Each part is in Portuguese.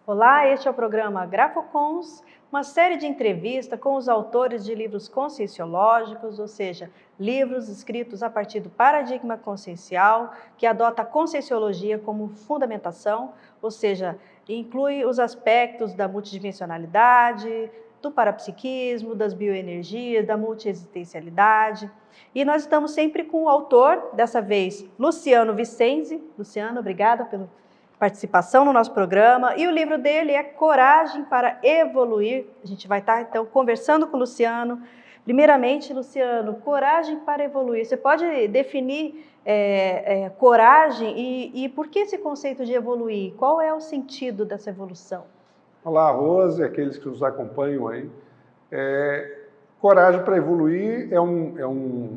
Olá, este é o programa Grafocons, uma série de entrevistas com os autores de livros conscienciológicos, ou seja, livros escritos a partir do paradigma consciencial, que adota a conscienciologia como fundamentação, ou seja, inclui os aspectos da multidimensionalidade, do parapsiquismo, das bioenergias, da multiexistencialidade. E nós estamos sempre com o autor, dessa vez, Luciano Vicenzi. Luciano, obrigada pela participação no nosso programa, e o livro dele é Coragem para Evoluir. A gente vai estar, então, conversando com o Luciano. Primeiramente, Luciano, coragem para evoluir. Você pode definir coragem e por que esse conceito de evoluir? Qual é o sentido dessa evolução? Olá, Rose, aqueles que nos acompanham aí. Coragem para Evoluir é um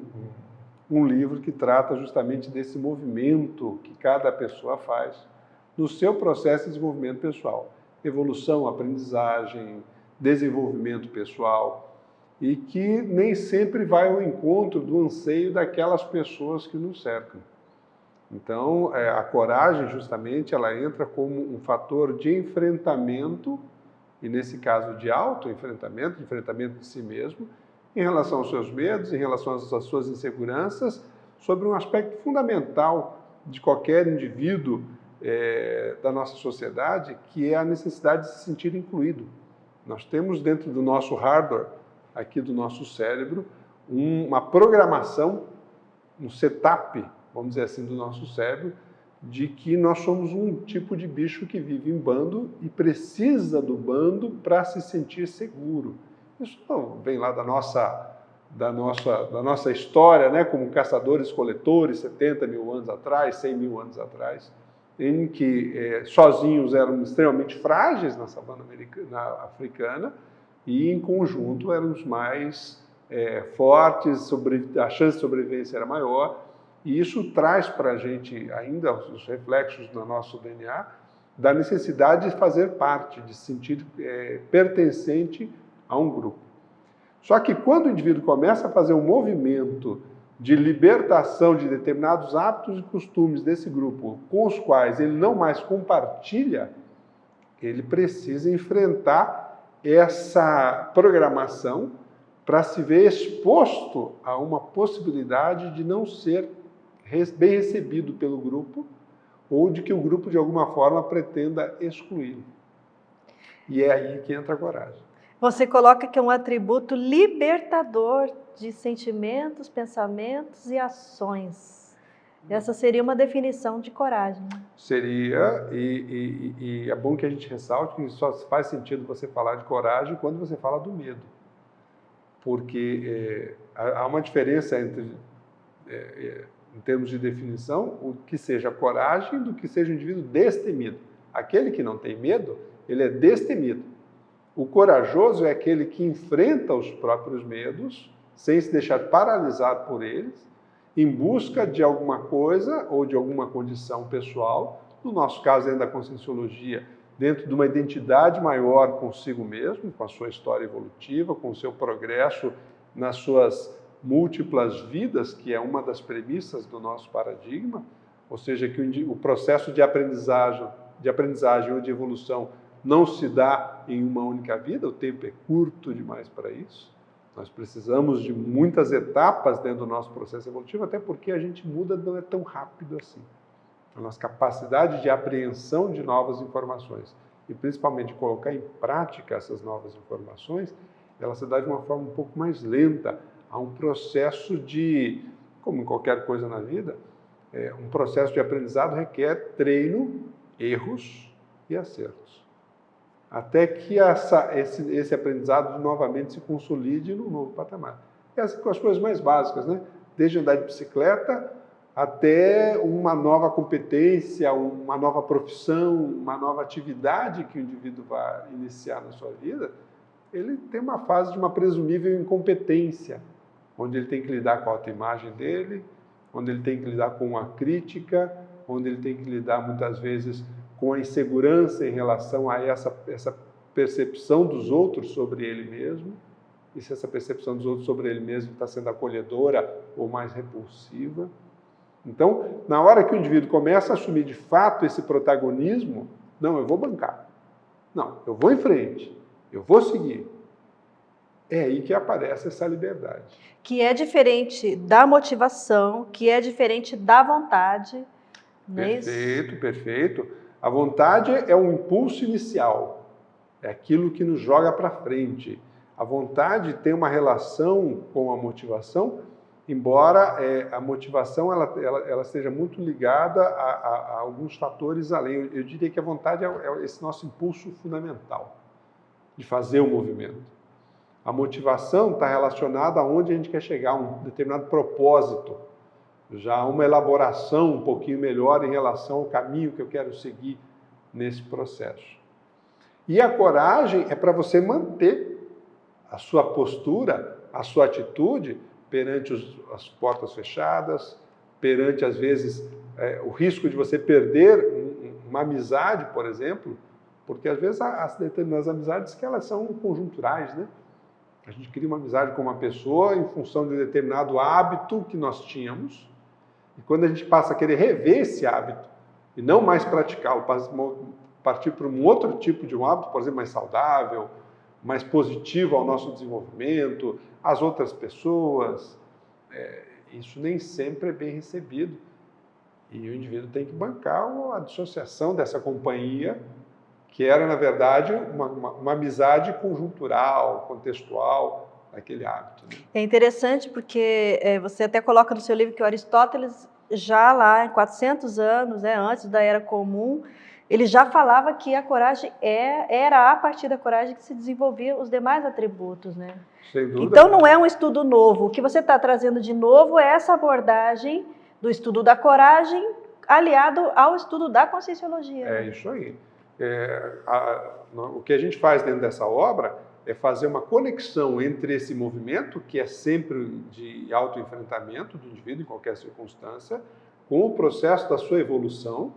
livro que trata justamente desse movimento que cada pessoa faz no seu processo de desenvolvimento pessoal. Evolução, aprendizagem, desenvolvimento pessoal, e que nem sempre vai ao encontro do anseio daquelas pessoas que nos cercam. Então, a coragem, justamente, ela entra como um fator de enfrentamento, e nesse caso de autoenfrentamento, enfrentamento de si mesmo, em relação aos seus medos, em relação às suas inseguranças, sobre um aspecto fundamental de qualquer indivíduo da nossa sociedade, que é a necessidade de se sentir incluído. Nós temos dentro do nosso hardware, aqui do nosso cérebro, uma programação, um setup, vamos dizer assim, do nosso cérebro, de que nós somos um tipo de bicho que vive em bando e precisa do bando para se sentir seguro. Isso não vem lá da nossa história, né, como caçadores-coletores, 70 mil anos atrás, 100 mil anos atrás, em que sozinhos eram extremamente frágeis na savana africana e em conjunto éramos mais fortes, a chance de sobrevivência era maior, e isso traz para a gente ainda os reflexos do nosso DNA da necessidade de fazer parte, de se sentir pertencente a um grupo. Só que quando o indivíduo começa a fazer um movimento de libertação de determinados hábitos e costumes desse grupo com os quais ele não mais compartilha, ele precisa enfrentar essa programação para se ver exposto a uma possibilidade de não ser bem recebido pelo grupo ou de que o grupo, de alguma forma, pretenda excluí-lo. E é aí que entra a coragem. Você coloca que é um atributo libertador de sentimentos, pensamentos e ações. Essa seria uma definição de coragem. Seria, e é bom que a gente ressalte que só faz sentido você falar de coragem quando você fala do medo. Porque há uma diferença entre, em termos de definição, o que seja coragem do que seja um indivíduo destemido. Aquele que não tem medo, ele é destemido. O corajoso é aquele que enfrenta os próprios medos, sem se deixar paralisar por eles, em busca de alguma coisa ou de alguma condição pessoal, no nosso caso, dentro da conscienciologia, dentro de uma identidade maior consigo mesmo, com a sua história evolutiva, com o seu progresso nas suas múltiplas vidas, que é uma das premissas do nosso paradigma, ou seja, que o processo de aprendizagem ou de evolução não se dá em uma única vida, o tempo é curto demais para isso. Nós precisamos de muitas etapas dentro do nosso processo evolutivo, até porque a gente muda não é tão rápido assim. A nossa capacidade de apreensão de novas informações e principalmente de colocar em prática essas novas informações, ela se dá de uma forma um pouco mais lenta. Há um processo de, como em qualquer coisa na vida, um processo de aprendizado requer treino, erros e acertos. Até que esse aprendizado novamente se consolide num novo patamar. Essas são as coisas mais básicas, né? Desde andar de bicicleta até uma nova competência, uma nova profissão, uma nova atividade que o indivíduo vai iniciar na sua vida, ele tem uma fase de uma presumível incompetência, onde ele tem que lidar com a autoimagem dele, onde ele tem que lidar com a crítica, onde ele tem que lidar muitas vezes com a insegurança em relação a essa percepção dos outros sobre ele mesmo, e se essa percepção dos outros sobre ele mesmo está sendo acolhedora ou mais repulsiva. Então, na hora que o indivíduo começa a assumir de fato esse protagonismo, não, eu vou bancar. Não, eu vou em frente, eu vou seguir. É aí que aparece essa liberdade. Que é diferente da motivação, que é diferente da vontade. Não é isso? Perfeito, perfeito. A vontade é um impulso inicial, é aquilo que nos joga para frente. A vontade tem uma relação com a motivação, embora a motivação ela seja muito ligada a alguns fatores além. Eu diria que a vontade é esse nosso impulso fundamental de fazer o movimento. A motivação está relacionada a onde a gente quer chegar, a um determinado propósito, já uma elaboração um pouquinho melhor em relação ao caminho que eu quero seguir nesse processo. E a coragem é para você manter a sua postura, a sua atitude perante as portas fechadas, perante, às vezes, o risco de você perder uma amizade, por exemplo, porque, às vezes, as determinadas amizades que elas são conjunturais, né? A gente cria uma amizade com uma pessoa em função de um determinado hábito que nós tínhamos, e quando a gente passa a querer rever esse hábito e não mais praticá-lo, partir para um outro tipo de um hábito, por exemplo, mais saudável, mais positivo ao nosso desenvolvimento, às outras pessoas, isso nem sempre é bem recebido. E o indivíduo tem que bancar a dissociação dessa companhia, que era, na verdade, uma amizade conjuntural, contextual, naquele hábito. Né? É interessante porque você até coloca no seu livro que Aristóteles, já lá em 400 anos, antes da Era Comum, ele já falava que a coragem era a partir da coragem que se desenvolviam os demais atributos, né? Sem dúvida. Então não é um estudo novo. O que você está trazendo de novo é essa abordagem do estudo da coragem aliado ao estudo da Conscienciologia. É isso aí. O que a gente faz dentro dessa obra é fazer uma conexão entre esse movimento, que é sempre de autoenfrentamento do indivíduo em qualquer circunstância, com o processo da sua evolução,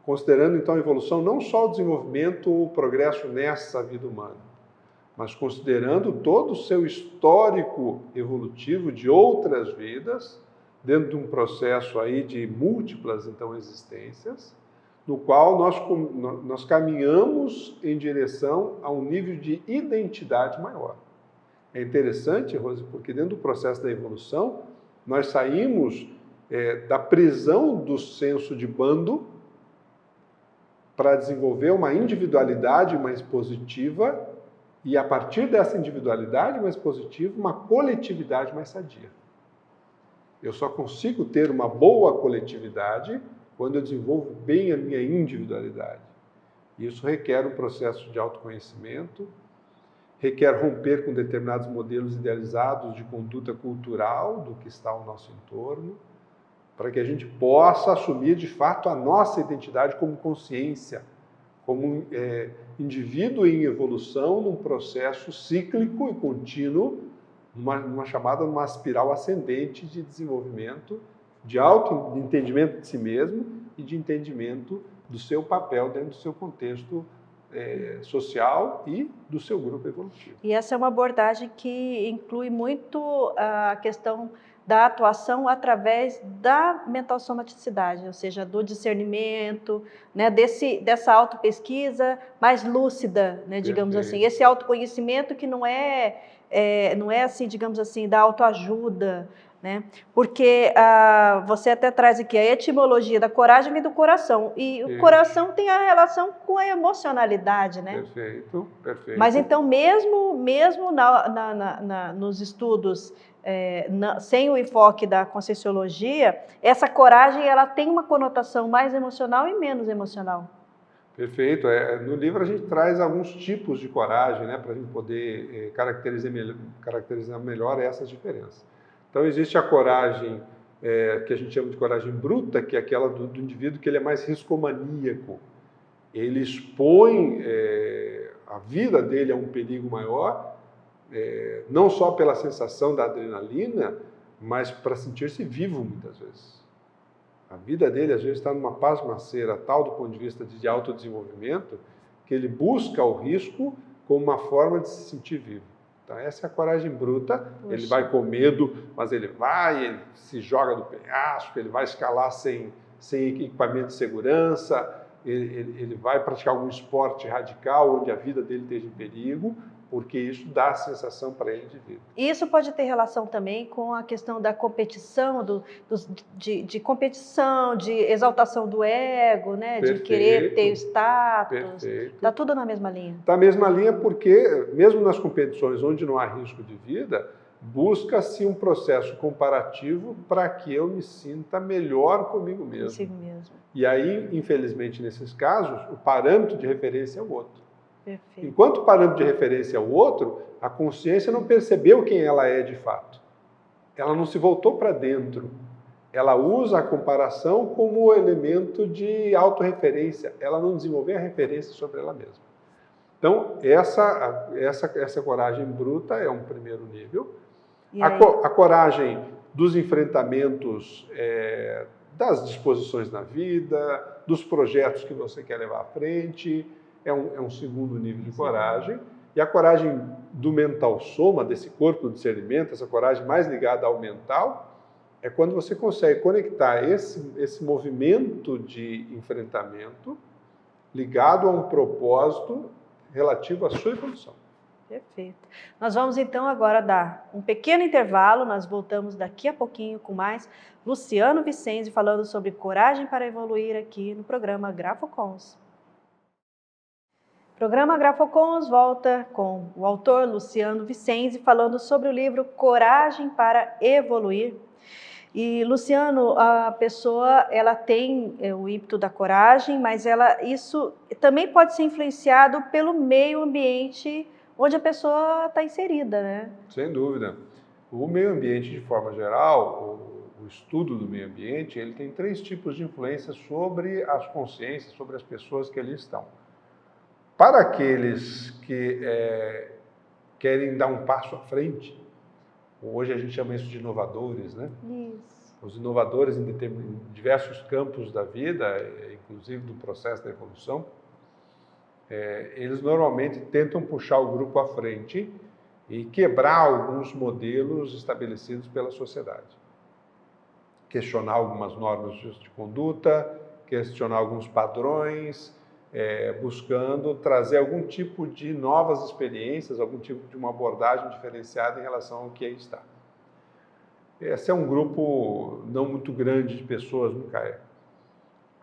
considerando então a evolução não só o desenvolvimento ou o progresso nessa vida humana, mas considerando todo o seu histórico evolutivo de outras vidas, dentro de um processo aí de múltiplas então existências, no qual nós caminhamos em direção a um nível de identidade maior. É interessante, Rose, porque dentro do processo da evolução, nós saímos da prisão do senso de bando para desenvolver uma individualidade mais positiva e, a partir dessa individualidade mais positiva, uma coletividade mais sadia. Eu só consigo ter uma boa coletividade quando eu desenvolvo bem a minha individualidade. Isso requer um processo de autoconhecimento, requer romper com determinados modelos idealizados de conduta cultural do que está ao nosso entorno, para que a gente possa assumir de fato a nossa identidade como consciência, como indivíduo em evolução, num processo cíclico e contínuo, numa espiral ascendente de desenvolvimento, de auto-entendimento de si mesmo e de entendimento do seu papel dentro do seu contexto social e do seu grupo evolutivo. E essa é uma abordagem que inclui muito a questão da atuação através da mental somaticidade, ou seja, do discernimento, né, dessa autopesquisa mais lúcida, né, digamos assim, esse autoconhecimento que não é assim, digamos assim, da autoajuda, né? Porque você até traz aqui a etimologia da coragem e do coração, e o coração tem a relação com a emocionalidade, né? Perfeito, perfeito. Mas então, mesmo nos estudos sem o enfoque da Conscienciologia, essa coragem ela tem uma conotação mais emocional e menos emocional. Perfeito. No livro a gente traz alguns tipos de coragem, né, para a gente poder caracterizar melhor essas diferenças. Então existe a coragem que a gente chama de coragem bruta, que é aquela do indivíduo que ele é mais riscomaníaco. Ele expõe a vida dele a um perigo maior, não só pela sensação da adrenalina, mas para sentir-se vivo muitas vezes. A vida dele, às vezes, está numa pasmaceira tal do ponto de vista de autodesenvolvimento, que ele busca o risco como uma forma de se sentir vivo. Então, essa é a coragem bruta. Poxa. Ele vai com medo, mas ele se joga do penhasco, ele vai escalar sem equipamento de segurança, ele vai praticar algum esporte radical onde a vida dele esteja em perigo, porque isso dá a sensação para ele de vida. Isso pode ter relação também com a questão da competição, de competição, de exaltação do ego, né? Perfeito, de querer ter status. perfeito. Está tudo na mesma linha. Está na mesma linha porque, mesmo nas competições onde não há risco de vida, busca-se um processo comparativo para que eu me sinta melhor comigo mesmo. Consigo mesmo. E aí, infelizmente, nesses casos, o parâmetro de referência é o outro. Perfeito. Enquanto o parâmetro de referência é o outro, a consciência não percebeu quem ela é de fato. Ela não se voltou para dentro. Ela usa a comparação como elemento de autorreferência. Ela não desenvolveu a referência sobre ela mesma. Então, essa coragem bruta é um primeiro nível. A coragem dos enfrentamentos, das disposições na vida, dos projetos que você quer levar à frente, é um segundo nível de coragem. E a coragem do mental soma, desse corpo do discernimento, essa coragem mais ligada ao mental, é quando você consegue conectar esse movimento de enfrentamento ligado a um propósito relativo à sua evolução. Perfeito. Nós vamos então agora dar um pequeno intervalo, nós voltamos daqui a pouquinho com mais Luciano Vicenzi falando sobre coragem para evoluir aqui no programa Grafocons. O programa Grafocons volta com o autor Luciano Vicenzi falando sobre o livro Coragem para Evoluir. E, Luciano, a pessoa ela tem o ímpeto da coragem, mas isso também pode ser influenciado pelo meio ambiente onde a pessoa está inserida, né? Sem dúvida. O meio ambiente, de forma geral, o estudo do meio ambiente, ele tem 3 tipos de influência sobre as consciências, sobre as pessoas que ali estão. Para aqueles que querem dar um passo à frente, hoje a gente chama isso de inovadores, né? Isso. Os inovadores em diversos campos da vida, inclusive do processo da evolução, eles normalmente tentam puxar o grupo à frente e quebrar alguns modelos estabelecidos pela sociedade. Questionar algumas normas de conduta, questionar alguns padrões, buscando trazer algum tipo de novas experiências, algum tipo de uma abordagem diferenciada em relação ao que aí está. Esse é um grupo não muito grande de pessoas, nunca é.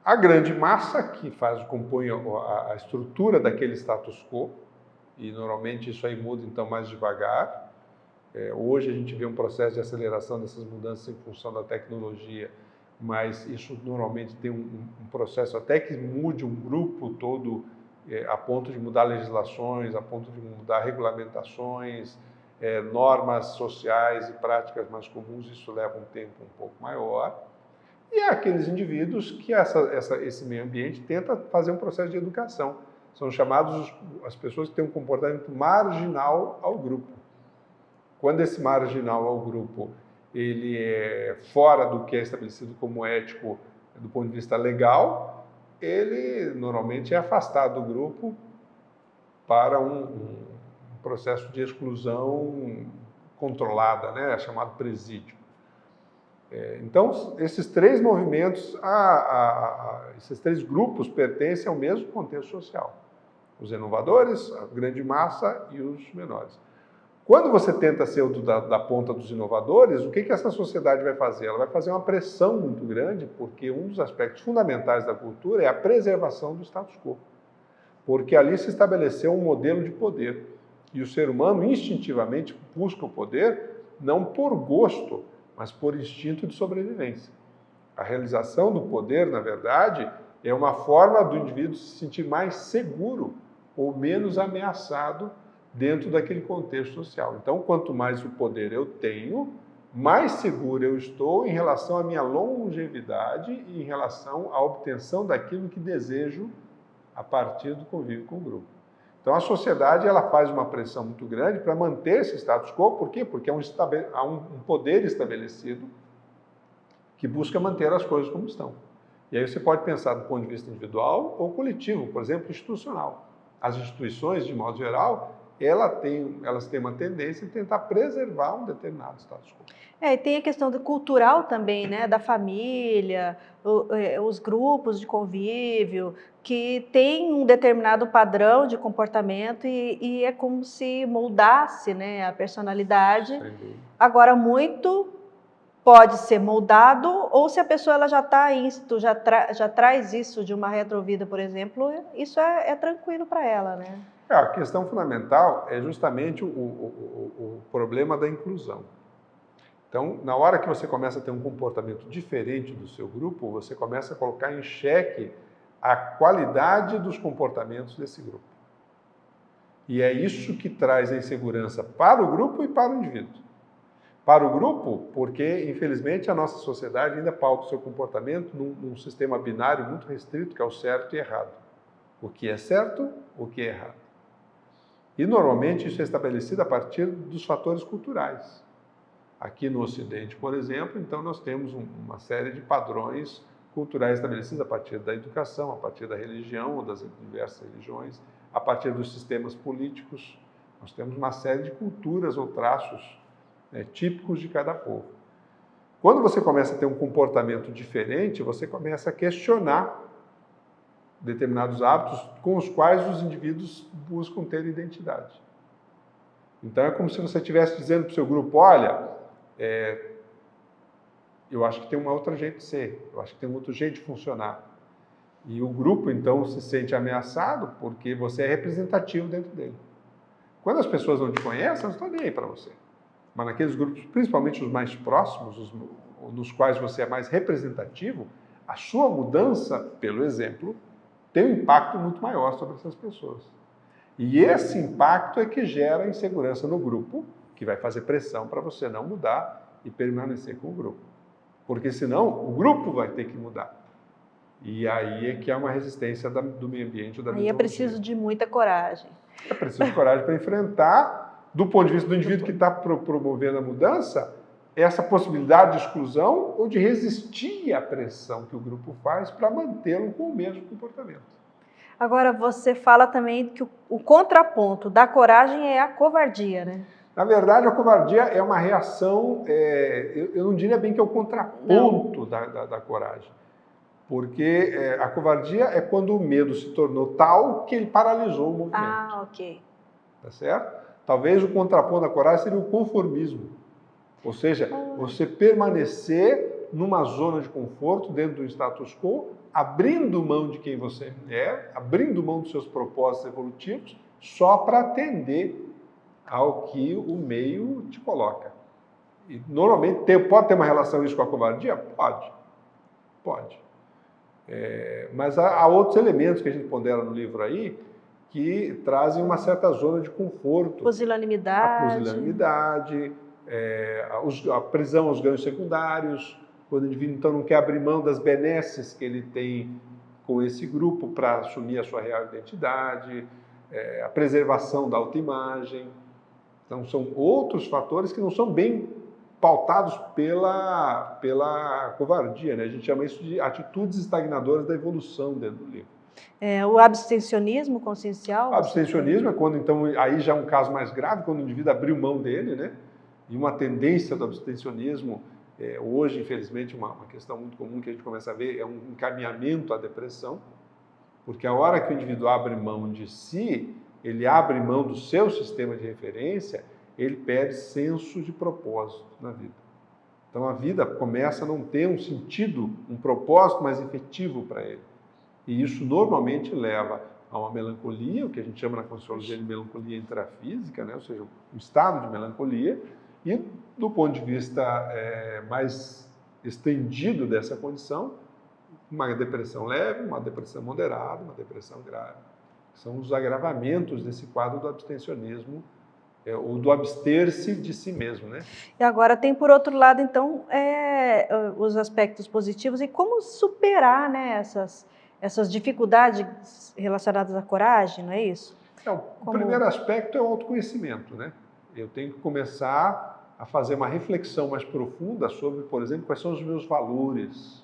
A grande massa que compõe a estrutura daquele status quo, e normalmente isso aí muda então mais devagar. Hoje a gente vê um processo de aceleração dessas mudanças em função da tecnologia, mas isso normalmente tem um processo até que mude um grupo todo a ponto de mudar legislações, a ponto de mudar regulamentações, normas sociais e práticas mais comuns, isso leva um tempo um pouco maior. E há aqueles indivíduos que esse meio ambiente tenta fazer um processo de educação. São chamados as pessoas que têm um comportamento marginal ao grupo. Quando esse marginal ao grupo ele é fora do que é estabelecido como ético do ponto de vista legal, ele normalmente é afastado do grupo para um processo de exclusão controlada, né, chamado presídio. Então, esses 3 movimentos, esses 3 grupos pertencem ao mesmo contexto social. Os inovadores, a grande massa e os menores. Quando você tenta ser da ponta dos inovadores, o que essa sociedade vai fazer? Ela vai fazer uma pressão muito grande, porque um dos aspectos fundamentais da cultura é a preservação do status quo. Porque ali se estabeleceu um modelo de poder. E o ser humano instintivamente busca o poder, não por gosto, mas por instinto de sobrevivência. A realização do poder, na verdade, é uma forma do indivíduo se sentir mais seguro ou menos ameaçado dentro daquele contexto social. Então, quanto mais o poder eu tenho, mais seguro eu estou em relação à minha longevidade e em relação à obtenção daquilo que desejo a partir do convívio com o grupo. Então, a sociedade ela faz uma pressão muito grande para manter esse status quo. Por quê? Porque há um poder estabelecido que busca manter as coisas como estão. E aí você pode pensar do ponto de vista individual ou coletivo, por exemplo, institucional. As instituições, de modo geral, elas têm uma tendência em tentar preservar um determinado status quo. E tem a questão do cultural também, né, da família, os grupos de convívio, que tem um determinado padrão de comportamento e é como se moldasse, né, a personalidade. Agora, muito pode ser moldado, ou se a pessoa ela já está isto, já traz isso de uma retrovida, por exemplo, isso é tranquilo para ela, né? A questão fundamental é justamente o problema da inclusão. Então, na hora que você começa a ter um comportamento diferente do seu grupo, você começa a colocar em xeque a qualidade dos comportamentos desse grupo. E é isso que traz a insegurança para o grupo e para o indivíduo. Para o grupo, porque, infelizmente, a nossa sociedade ainda pauta o seu comportamento num sistema binário muito restrito, que é o certo e errado. O que é certo, o que é errado. E, normalmente, isso é estabelecido a partir dos fatores culturais. Aqui no Ocidente, por exemplo, então nós temos uma série de padrões culturais estabelecidos a partir da educação, a partir da religião ou das diversas religiões, a partir dos sistemas políticos. Nós temos uma série de culturas ou traços típicos de cada povo. Quando você começa a ter um comportamento diferente, você começa a questionar determinados hábitos com os quais os indivíduos buscam ter identidade. Então é como se você estivesse dizendo para o seu grupo, olha, eu acho que tem um outro jeito de ser, eu acho que tem um outro jeito de funcionar. E o grupo, então, se sente ameaçado porque você é representativo dentro dele. Quando as pessoas não te conhecem, elas estão nem aí para você. Mas naqueles grupos, principalmente os mais próximos, nos quais você é mais representativo, a sua mudança, pelo exemplo, tem um impacto muito maior sobre essas pessoas. E esse impacto é que gera insegurança no grupo, que vai fazer pressão para você não mudar e permanecer com o grupo. Porque senão o grupo vai ter que mudar. E aí é que há uma resistência do meio ambiente. Aí é preciso de muita coragem. É preciso de coragem para enfrentar, do ponto de vista do indivíduo que está promovendo a mudança, essa possibilidade de exclusão ou de resistir à pressão que o grupo faz para mantê-lo com o mesmo comportamento. Agora, você fala também que o contraponto da coragem é a covardia, né? Na verdade, a covardia é uma reação, eu não diria bem que é o contraponto da coragem. Porque a covardia é quando o medo se tornou tal que ele paralisou o movimento. Ah, ok. Tá certo? Talvez o contraponto da coragem seria o conformismo. Ou seja, você permanecer numa zona de conforto dentro do status quo, abrindo mão de quem você é, abrindo mão dos seus propósitos evolutivos, só para atender ao que o meio te coloca. E, normalmente, pode ter uma relação isso com a covardia? Pode. Mas há outros elementos que a gente pondera no livro aí que trazem uma certa zona de conforto. Pusilanimidade. A pusilanimidade, a prisão aos ganhos secundários, quando o indivíduo então não quer abrir mão das benesses que ele tem com esse grupo para assumir a sua real identidade, a preservação da autoimagem. Então são outros fatores que não são bem pautados pela covardia, né? A gente chama isso de atitudes estagnadoras da evolução dentro do livro. O abstencionismo consciencial? O abstencionismo é quando, então, aí já é um caso mais grave, quando o indivíduo abriu mão dele, né? E uma tendência do abstencionismo, hoje, infelizmente, uma questão muito comum que a gente começa a ver é um encaminhamento à depressão, porque a hora que o indivíduo abre mão de si, ele abre mão do seu sistema de referência, ele perde senso de propósito na vida. Então a vida começa a não ter um sentido, um propósito mais efetivo para ele. E isso normalmente leva a uma melancolia, o que a gente chama na consciologia de melancolia intrafísica, né? Ou seja, um estado de melancolia, e do ponto de vista mais estendido dessa condição, uma depressão leve, uma depressão moderada, uma depressão grave. São os agravamentos desse quadro do abstencionismo, ou do abster-se de si mesmo, né? E agora tem, por outro lado, então, os aspectos positivos e como superar, né, essas dificuldades relacionadas à coragem, não é isso? O primeiro aspecto é o autoconhecimento, né? Eu tenho que começar a fazer uma reflexão mais profunda sobre, por exemplo, quais são os meus valores.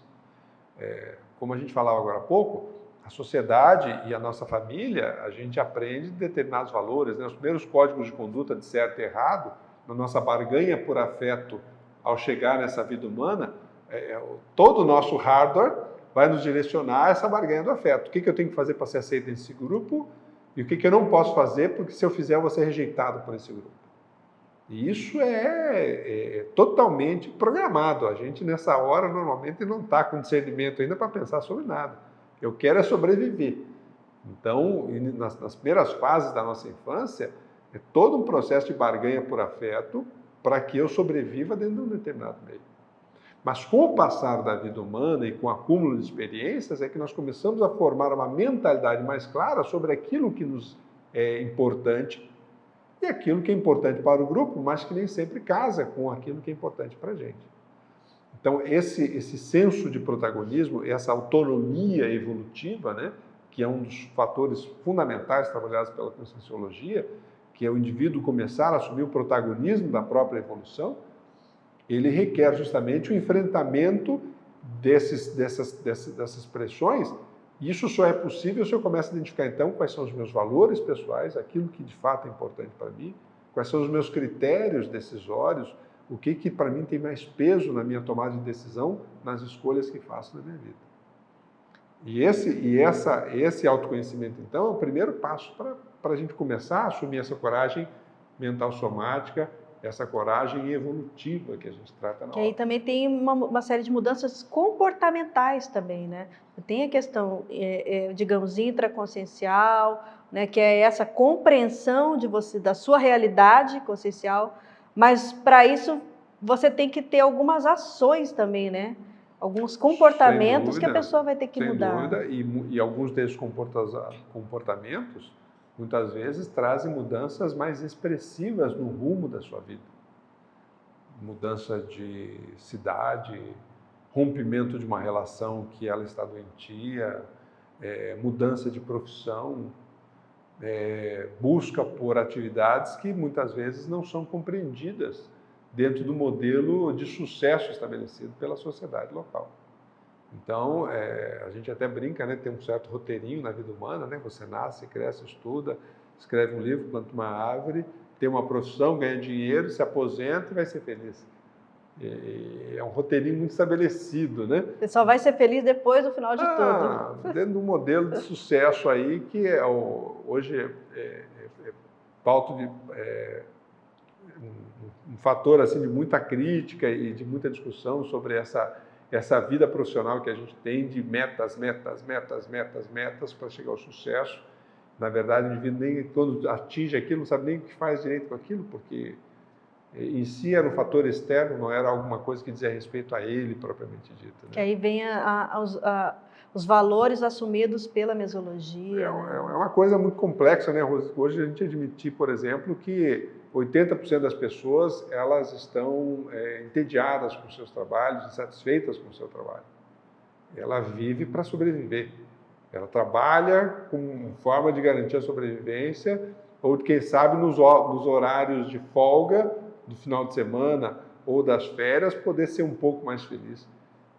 Como a gente falava agora há pouco, a sociedade e a nossa família, a gente aprende determinados valores, né? Os primeiros códigos de conduta de certo e errado, na nossa barganha por afeto ao chegar nessa vida humana, todo o nosso hardware vai nos direcionar a essa barganha do afeto. O que eu tenho que fazer para ser aceito nesse grupo e o que eu não posso fazer, porque se eu fizer eu vou ser rejeitado por esse grupo. E isso é totalmente programado. A gente, nessa hora, normalmente não está com discernimento ainda para pensar sobre nada. Eu quero é sobreviver. Então, nas primeiras fases da nossa infância, é todo um processo de barganha por afeto para que eu sobreviva dentro de um determinado meio. Mas com o passar da vida humana e com o acúmulo de experiências, é que nós começamos a formar uma mentalidade mais clara sobre aquilo que nos é importante e aquilo que é importante para o grupo, mas que nem sempre casa com aquilo que é importante para a gente. Então, esse senso de protagonismo, essa autonomia evolutiva, né, que é um dos fatores fundamentais trabalhados pela Conscienciologia, que é o indivíduo começar a assumir o protagonismo da própria evolução, ele requer justamente o enfrentamento dessas pressões. Isso só é possível se eu começo a identificar, então, quais são os meus valores pessoais, aquilo que de fato é importante para mim, quais são os meus critérios decisórios, o que para mim tem mais peso na minha tomada de decisão, nas escolhas que faço na minha vida. E esse autoconhecimento, então, é o primeiro passo para a gente começar a assumir essa coragem mental somática, essa coragem evolutiva que a gente trata na obra. E aí também tem uma série de mudanças comportamentais também, né? Tem a questão, digamos, intraconsciencial, né, que é essa compreensão de você, da sua realidade consciencial, mas para isso você tem que ter algumas ações também, né? Alguns comportamentos que a pessoa vai ter que mudar. Sem dúvida, e alguns desses comportamentos muitas vezes trazem mudanças mais expressivas no rumo da sua vida. Mudança de cidade, rompimento de uma relação que ela está doentia, mudança de profissão, busca por atividades que muitas vezes não são compreendidas dentro do modelo de sucesso estabelecido pela sociedade local. Então, a gente até brinca, né? Tem um certo roteirinho na vida humana, né? Você nasce, cresce, estuda, escreve um livro, planta uma árvore, tem uma profissão, ganha dinheiro, se aposenta e vai ser feliz. É um roteirinho muito estabelecido, né? Você só vai ser feliz depois do final de tudo. Dentro de um modelo de sucesso aí que hoje pauta de um fator assim de muita crítica e de muita discussão sobre essa vida profissional que a gente tem de metas para chegar ao sucesso. Na verdade, o indivíduo nem quando atinge aquilo, não sabe nem o que faz direito com aquilo, porque em si era um fator externo, não era alguma coisa que dizia respeito a ele propriamente dito. Né? Que aí vem os valores assumidos pela mesologia. É uma coisa muito complexa, né, Rose? Hoje a gente admitir, por exemplo, que 80% das pessoas elas estão entediadas com seus trabalhos, insatisfeitas com o seu trabalho. Ela vive para sobreviver. Ela trabalha com forma de garantir a sobrevivência ou, quem sabe, nos horários de folga do final de semana ou das férias, poder ser um pouco mais feliz.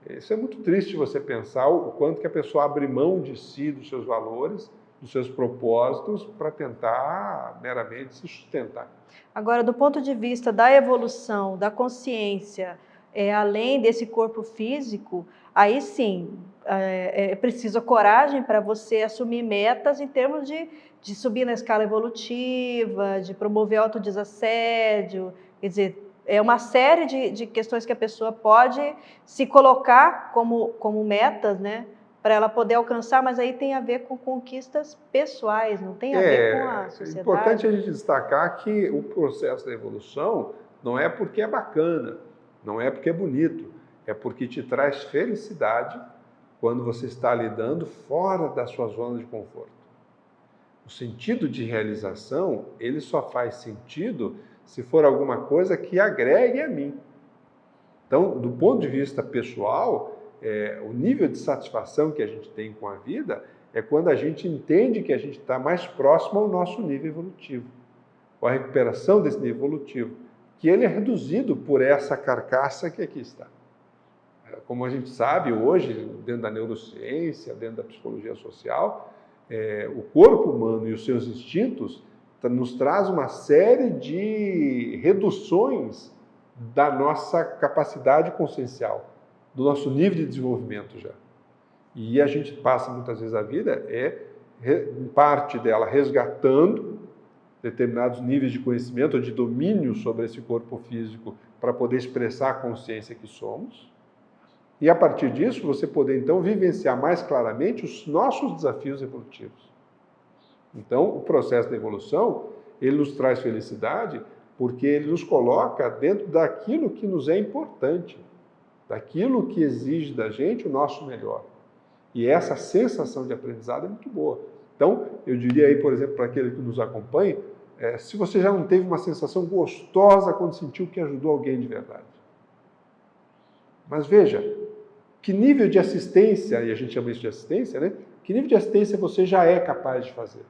Isso é muito triste você pensar o quanto que a pessoa abre mão de si, dos seus valores, dos seus propósitos, para tentar meramente se sustentar. Agora, do ponto de vista da evolução, da consciência, além desse corpo físico, aí sim, é preciso coragem para você assumir metas em termos de subir na escala evolutiva, de promover autodesassédio, quer dizer, é uma série de questões que a pessoa pode se colocar como metas, né, para ela poder alcançar, mas aí tem a ver com conquistas pessoais, não tem a ver com a sociedade. É importante a gente destacar que o processo da evolução não é porque é bacana, não é porque é bonito, é porque te traz felicidade quando você está lidando fora da sua zona de conforto. O sentido de realização, ele só faz sentido se for alguma coisa que agregue a mim. Então, do ponto de vista pessoal, o nível de satisfação que a gente tem com a vida é quando a gente entende que a gente está mais próximo ao nosso nível evolutivo, ou a recuperação desse nível evolutivo, que ele é reduzido por essa carcaça que aqui está. Como a gente sabe hoje, dentro da neurociência, dentro da psicologia social, o corpo humano e os seus instintos nos traz uma série de reduções da nossa capacidade consciencial, do nosso nível de desenvolvimento já. E a gente passa muitas vezes a vida, em parte dela, resgatando determinados níveis de conhecimento ou de domínio sobre esse corpo físico para poder expressar a consciência que somos. E a partir disso, você poder então vivenciar mais claramente os nossos desafios evolutivos. Então, o processo da evolução, ele nos traz felicidade porque ele nos coloca dentro daquilo que nos é importante, daquilo que exige da gente o nosso melhor. E essa sensação de aprendizado é muito boa. Então, eu diria aí, por exemplo, para aquele que nos acompanha, se você já não teve uma sensação gostosa quando sentiu que ajudou alguém de verdade. Mas veja, que nível de assistência, e a gente chama isso de assistência, né? Que nível de assistência você já é capaz de fazer?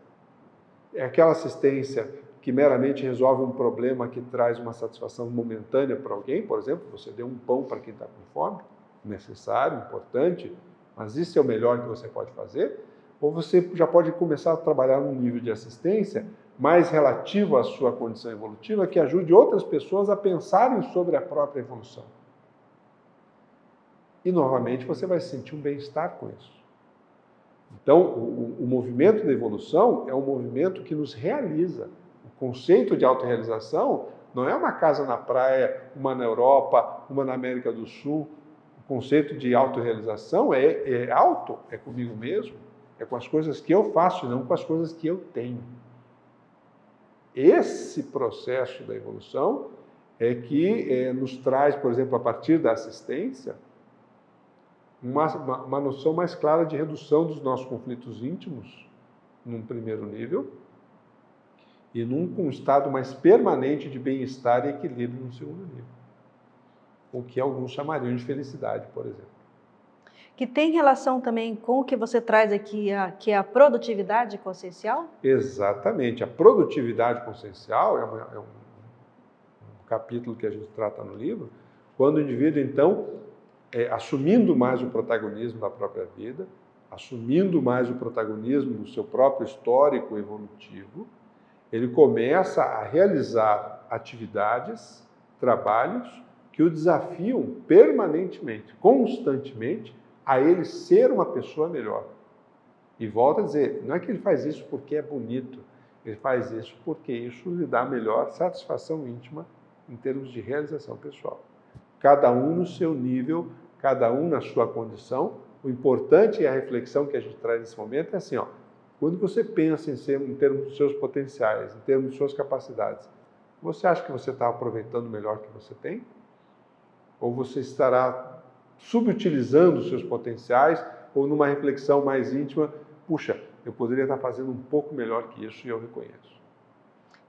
É aquela assistência que meramente resolve um problema que traz uma satisfação momentânea para alguém, por exemplo, você deu um pão para quem está com fome, necessário, importante, mas isso é o melhor que você pode fazer? Ou você já pode começar a trabalhar num nível de assistência mais relativo à sua condição evolutiva, que ajude outras pessoas a pensarem sobre a própria evolução. E, novamente, você vai sentir um bem-estar com isso. Então, o movimento da evolução é um movimento que nos realiza. O conceito de autorrealização não é uma casa na praia, uma na Europa, uma na América do Sul. O conceito de autorrealização é comigo mesmo, é com as coisas que eu faço e não com as coisas que eu tenho. Esse processo da evolução é que nos traz, por exemplo, a partir da assistência, uma noção mais clara de redução dos nossos conflitos íntimos, num primeiro nível, e num estado mais permanente de bem-estar e equilíbrio no segundo nível. O que alguns chamariam de felicidade, por exemplo. Que tem relação também com o que você traz aqui, que é a produtividade consciencial? Exatamente. A produtividade consciencial é um capítulo que a gente trata no livro, quando o indivíduo, então, assumindo mais o protagonismo da própria vida, assumindo mais o protagonismo do seu próprio histórico evolutivo, ele começa a realizar atividades, trabalhos que o desafiam permanentemente, constantemente, a ele ser uma pessoa melhor. E volto a dizer, não é que ele faz isso porque é bonito, ele faz isso porque isso lhe dá melhor satisfação íntima em termos de realização pessoal. Cada um no seu nível, cada um na sua condição. O importante e a reflexão que a gente traz nesse momento é assim, quando você pensa em termos dos seus potenciais, em termos de suas capacidades, você acha que você está aproveitando o melhor que você tem? Ou você estará subutilizando os seus potenciais, ou numa reflexão mais íntima, puxa, eu poderia estar fazendo um pouco melhor que isso e eu reconheço.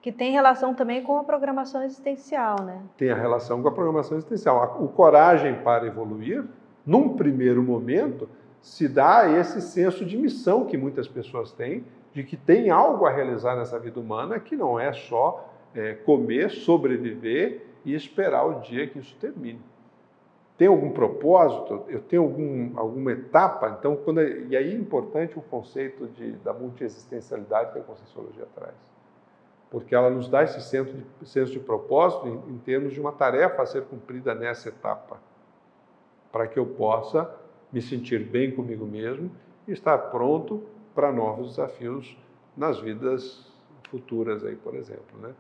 Que tem relação também com a programação existencial, né? Tem a relação com a programação existencial. O coragem para evoluir, num primeiro momento, se dá esse senso de missão que muitas pessoas têm, de que tem algo a realizar nessa vida humana, que não é só comer, sobreviver e esperar o dia que isso termine. Tem algum propósito? Eu tenho alguma etapa? Então, e aí é importante o conceito da multiexistencialidade que a Conscienciologia traz. Porque ela nos dá esse senso de propósito em termos de uma tarefa a ser cumprida nessa etapa, para que eu possa me sentir bem comigo mesmo e estar pronto para novos desafios nas vidas futuras, aí, por exemplo, né?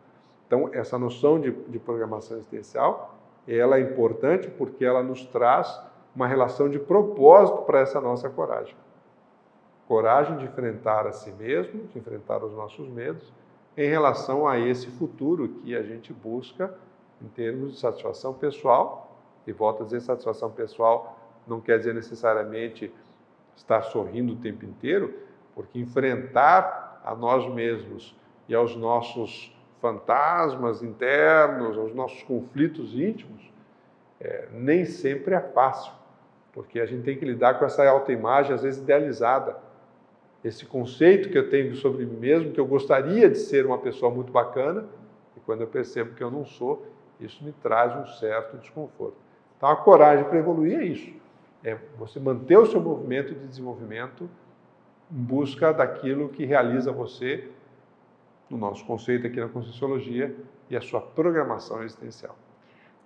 Então, essa noção de programação existencial, ela é importante porque ela nos traz uma relação de propósito para essa nossa coragem. Coragem de enfrentar a si mesmo, de enfrentar os nossos medos, em relação a esse futuro que a gente busca em termos de satisfação pessoal. E volto a dizer, satisfação pessoal não quer dizer necessariamente estar sorrindo o tempo inteiro, porque enfrentar a nós mesmos e aos nossos fantasmas internos, aos nossos conflitos íntimos, nem sempre é fácil, porque a gente tem que lidar com essa autoimagem, às vezes idealizada. Esse conceito que eu tenho sobre mim mesmo, que eu gostaria de ser uma pessoa muito bacana, e quando eu percebo que eu não sou, isso me traz um certo desconforto. Então, a coragem para evoluir é isso. É você manter o seu movimento de desenvolvimento em busca daquilo que realiza você, no nosso conceito aqui na Conscienciologia, e a sua programação existencial.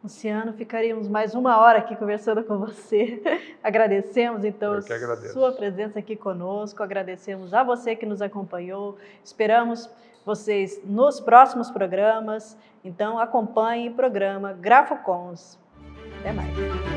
Luciano, ficaríamos mais 1 hora aqui conversando com você. Agradecemos, então, a sua presença aqui conosco, agradecemos a você que nos acompanhou, esperamos vocês nos próximos programas, então acompanhe o programa GrafoCons. Até mais.